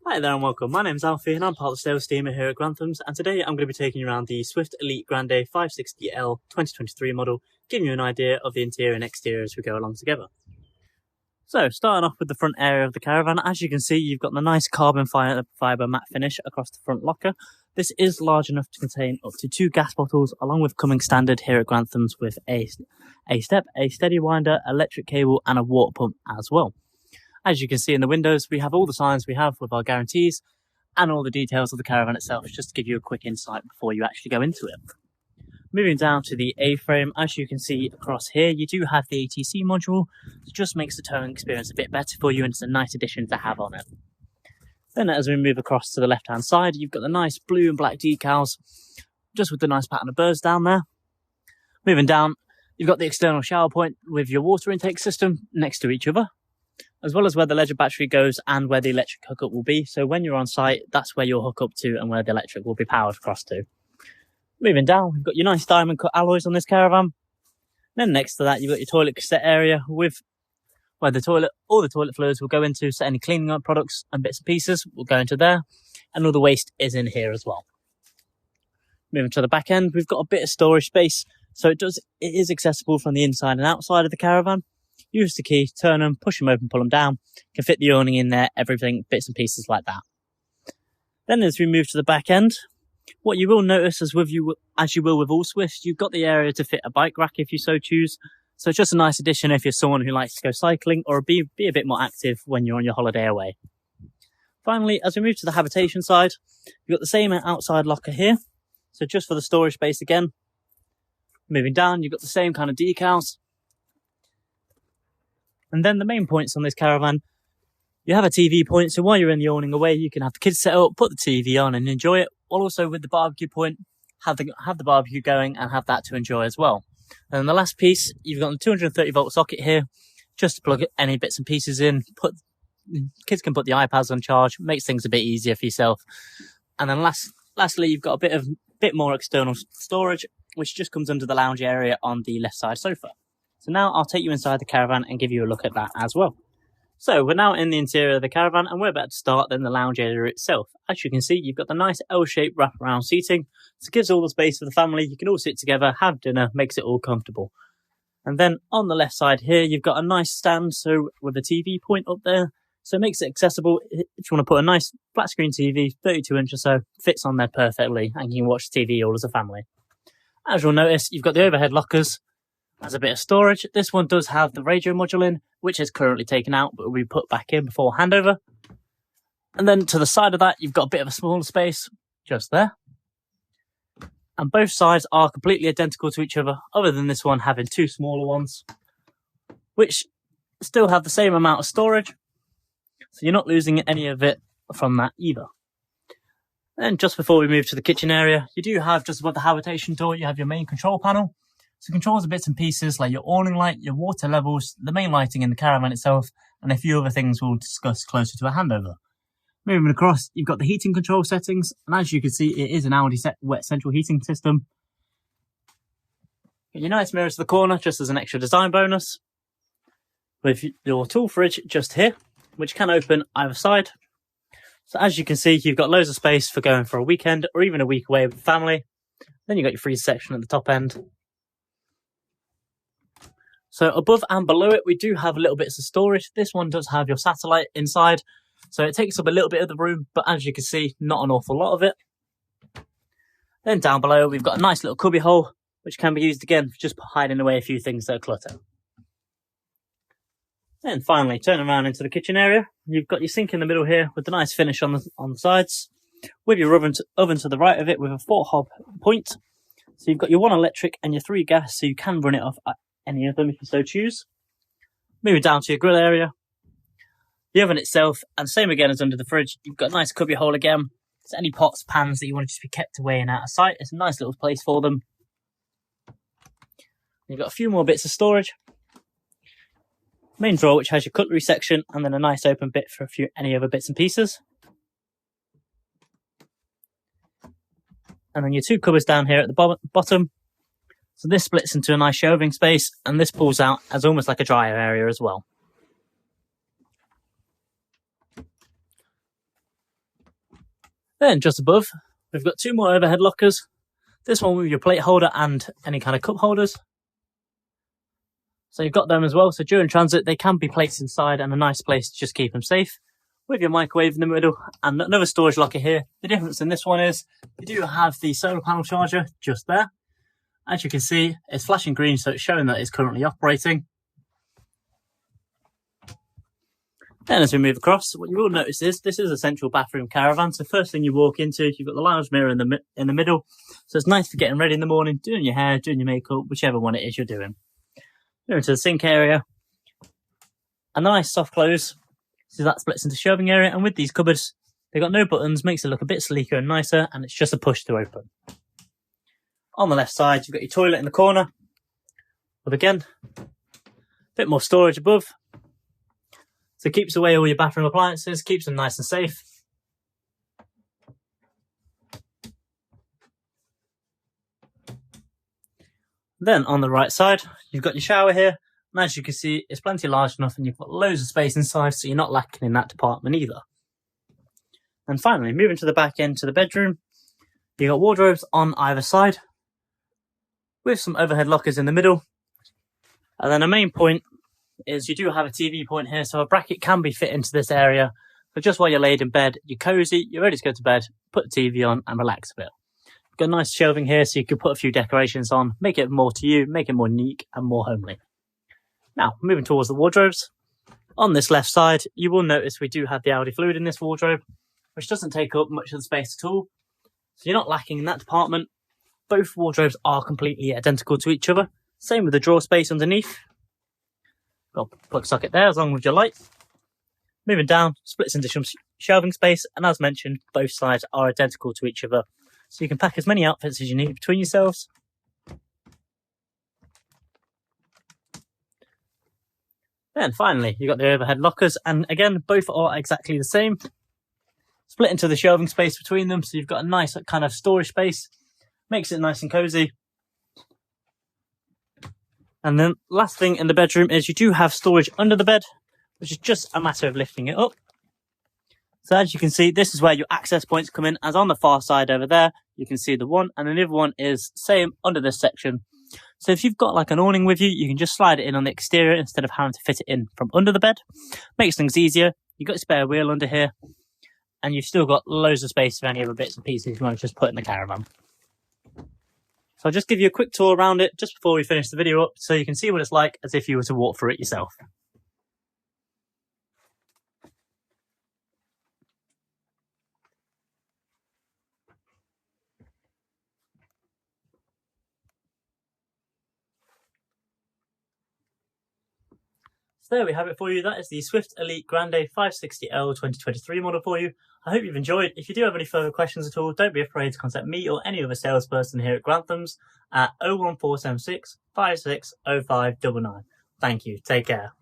Hi there and welcome. My name's Alfie and I'm part of the sales team here at Grande, and today I'm going to be taking you around the Swift Elite Grande 560L 2023 model, giving you an idea of the interior and exterior as we go along together. So, starting off with the front area of the Caravan, as you can see, you've got the nice carbon fibre matte finish across the front locker. This is large enough to contain up to 2 gas bottles, along with coming standard here at Grande with a step, a steady winder, electric cable and a water pump as well. As you can see in the windows, we have all the signs we have with our guarantees and all the details of the Caravan itself, just to give you a quick insight before you actually go into it. Moving down to the A-frame, as you can see across here, you do have the ATC module. It just makes the towing experience a bit better for you, and it's a nice addition to have on it. Then as we move across to the left-hand side, you've got the nice blue and black decals, just with the nice pattern of birds down there. Moving down, you've got the external shower point with your water intake system next to each other, as well as where the leisure battery goes and where the electric hookup will be. So when you're on site, that's where you'll hook up to and where the electric will be powered across to. Moving down, we've got your nice diamond cut alloys on this Caravan. Then next to that, you've got your toilet cassette area with where all the toilet fluids will go into, so any cleaning up products and bits and pieces will go into there, and all the waste is in here as well. Moving to the back end, we've got a bit of storage space, so it is accessible from the inside and outside of the Caravan. Use the key, turn them, push them open, pull them down. Can fit the awning in there, everything, bits and pieces like that. Then as we move to the back end, what you will notice as you will with all Swifts, you've got the area to fit a bike rack if you so choose. So it's just a nice addition if you're someone who likes to go cycling or be a bit more active when you're on your holiday away. Finally, as we move to the habitation side, you've got the same outside locker here. So just for the storage space again. Moving down, you've got the same kind of decals. And then the main points on this Caravan, you have a TV point, so while you're in the awning away, you can have the kids set up, put the TV on and enjoy it, while also with the barbecue point, have the barbecue going and have that to enjoy as well. And then the last piece, you've got the 230 volt socket here, just to plug any bits and pieces in, kids can put the iPads on charge, makes things a bit easier for yourself. And then lastly, you've got a bit more external storage, which just comes under the lounge area on the left side sofa. So now I'll take you inside the Caravan and give you a look at that as well. So we're now in the interior of the Caravan and we're about to start then the lounge area itself. As you can see, you've got the nice L-shaped wraparound seating. So it gives all the space for the family. You can all sit together, have dinner, makes it all comfortable. And then on the left side here, you've got a nice stand, so with a TV point up there. So it makes it accessible. If you want to put a nice flat screen TV, 32 inch or so, fits on there perfectly and you can watch TV all as a family. As you'll notice, you've got the overhead lockers. As a bit of storage, this one does have the radio module in, which is currently taken out, but will be put back in before handover. And then to the side of that, you've got a bit of a smaller space, just there. And both sides are completely identical to each other, other than this one having 2 smaller ones, which still have the same amount of storage. So you're not losing any of it from that either. And just before we move to the kitchen area, you do have, just above the habitation door, you have your main control panel. So controls the bits and pieces like your awning light, your water levels, the main lighting in the Caravan itself, and a few other things we'll discuss closer to a handover. Moving across, you've got the heating control settings, and as you can see, it is an Audi wet central heating system. Got your nice mirrors to the corner, just as an extra design bonus. With your tool fridge just here, which can open either side. So as you can see, you've got loads of space for going for a weekend or even a week away with the family. Then you've got your freezer section at the top end. So above and below it, we do have little bits of storage. This one does have your satellite inside, so it takes up a little bit of the room, but as you can see, not an awful lot of it. Then down below, we've got a nice little cubby hole, which can be used again for just hiding away a few things that are clutter. Then finally, turn around into the kitchen area. You've got your sink in the middle here with the nice finish on the sides, with your oven to the right of it with a 4-hob point. So you've got your 1 electric and your 3 gas, so you can run it off any of them if you so choose. Moving down to your grill area, the oven itself, and same again as under the fridge, you've got a nice cubby hole again. So any pots, pans that you want to just be kept away and out of sight, it's a nice little place for them. You've got a few more bits of storage. Main drawer, which has your cutlery section, and then a nice open bit for any other bits and pieces. And then your 2 cupboards down here at the bottom. So this splits into a nice shelving space, and this pulls out as almost like a dryer area as well. Then just above, we've got 2 more overhead lockers. This one with your plate holder and any kind of cup holders. So you've got them as well. So during transit, they can be placed inside and a nice place to just keep them safe. With your microwave in the middle and another storage locker here. The difference in this one is you do have the solar panel charger just there. As you can see, it's flashing green, so it's showing that it's currently operating. Then as we move across, what you will notice is this is a central bathroom caravan. So first thing you walk into, you've got the lounge mirror in the middle. So it's nice for getting ready in the morning, doing your hair, doing your makeup, whichever one it is you're doing. You're into the sink area. And the nice soft close. So that splits into shelving area, and with these cupboards, they've got no buttons, makes it look a bit sleeker and nicer, and it's just a push to open. On the left side, you've got your toilet in the corner, with again, a bit more storage above. So it keeps away all your bathroom appliances, keeps them nice and safe. Then on the right side, you've got your shower here. And as you can see, it's plenty large enough and you've got loads of space inside, so you're not lacking in that department either. And finally, moving to the back end to the bedroom, you've got wardrobes on either side with some overhead lockers in the middle. And then the main point is you do have a TV point here, so a bracket can be fit into this area. So just while you're laid in bed, you're cozy, you're ready to go to bed, put the TV on and relax a bit. You've got a nice shelving here so you can put a few decorations on, make it more to you, make it more unique and more homely. Now, moving towards the wardrobes. On this left side, you will notice we do have the Aldi fluid in this wardrobe, which doesn't take up much of the space at all. So you're not lacking in that department. Both wardrobes are completely identical to each other. Same with the drawer space underneath. Got a plug socket there, along with your light. Moving down, splits into some shelving space, and as mentioned, both sides are identical to each other. So you can pack as many outfits as you need between yourselves. Then finally, you've got the overhead lockers, and again, both are exactly the same. Split into the shelving space between them, so you've got a nice kind of storage space. Makes it nice and cozy. And then last thing in the bedroom is you do have storage under the bed, which is just a matter of lifting it up. So as you can see, this is where your access points come in, as on the far side over there, you can see the one, and then the other one is same under this section. So if you've got like an awning with you, you can just slide it in on the exterior instead of having to fit it in from under the bed. Makes things easier. You've got a spare wheel under here, and you've still got loads of space for any other bits and pieces you want to just put in the caravan. So I'll just give you a quick tour around it just before we finish the video up, so you can see what it's like as if you were to walk through it yourself. So there we have it for you. That is the Swift Elite Grande 560L 2023 model for you. I hope you've enjoyed. If you do have any further questions at all, don't be afraid to contact me or any other salesperson here at Grantham's at 01476 560599. Thank you. Take care.